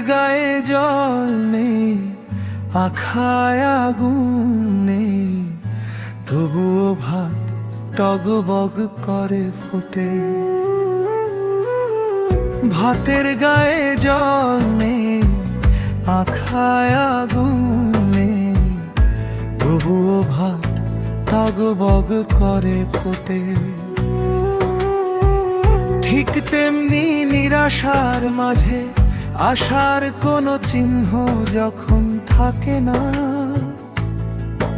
গায়ে জল নেই, আখায় আগুন নেই, তবুও ভাত টগবগ করে ফোটে। ভাতের গায়ে জল নেই, আখায় আগুন নেই, তবুও ভাত টগবগ করে ফোটে। ঠিক তেমনি নিরাশার মাঝে আশার কোনো চিহ্ন যখন থাকে না,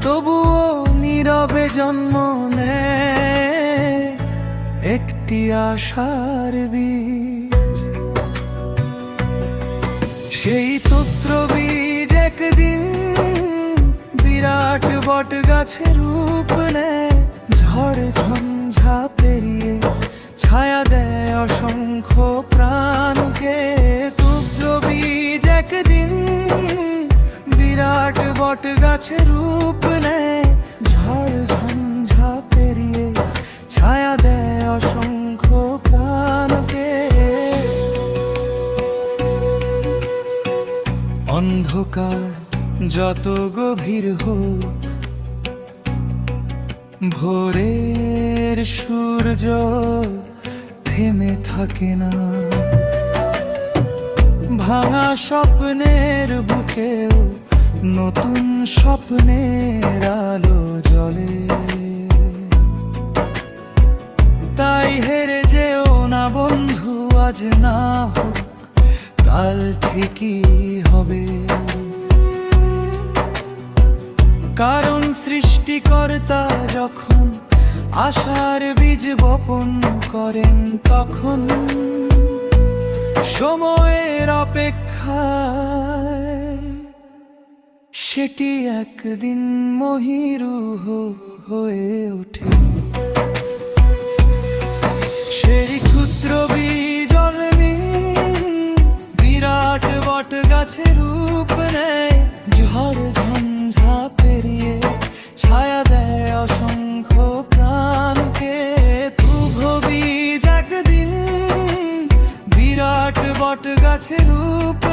তবুও নীরবে জন্ম নেয় একটি আশার বীজ। সেই তত্র বীজ একদিন বিরাট বট গাছের রূপ নেয়, ঝড় ঝঞ্ঝা পেরিয়ে ছায়া দেয় অসংখ্য প্রাণকে। তত্র বীজ একদিন বিরাট বট গাছের রূপ নেয়, ঝড় ঝঞ্ঝা পেরিয়ে ছায়া দেয় অসংখ্য প্রাণকে। অন্ধকার যত গভীর হোক, ভোরের সূর্য থেমে থাকে না। ভাঙা স্বপ্নের বুকেও নতুন স্বপ্নের আলো জ্বলে। তাই হেরে যেও না বন্ধু, আজ না হোক কাল ঠিকই হবে। কারণ সৃষ্টিকর্তা যখন আশার বীজ বপন করেন, তখন সময়ের অপেক্ষায় সেটি একদিন মহিরু হয়ে ওঠে। সেই ক্ষুদ্র বীজ বিরাট বট গাছের রূপ নেয়, ঝড় ঝঞ্ঝা পেরিয়ে ছায়া দেয় অসংখ্য প্রাণকে। তুভ বীজ একদিন বিরাট বট গাছের রূপ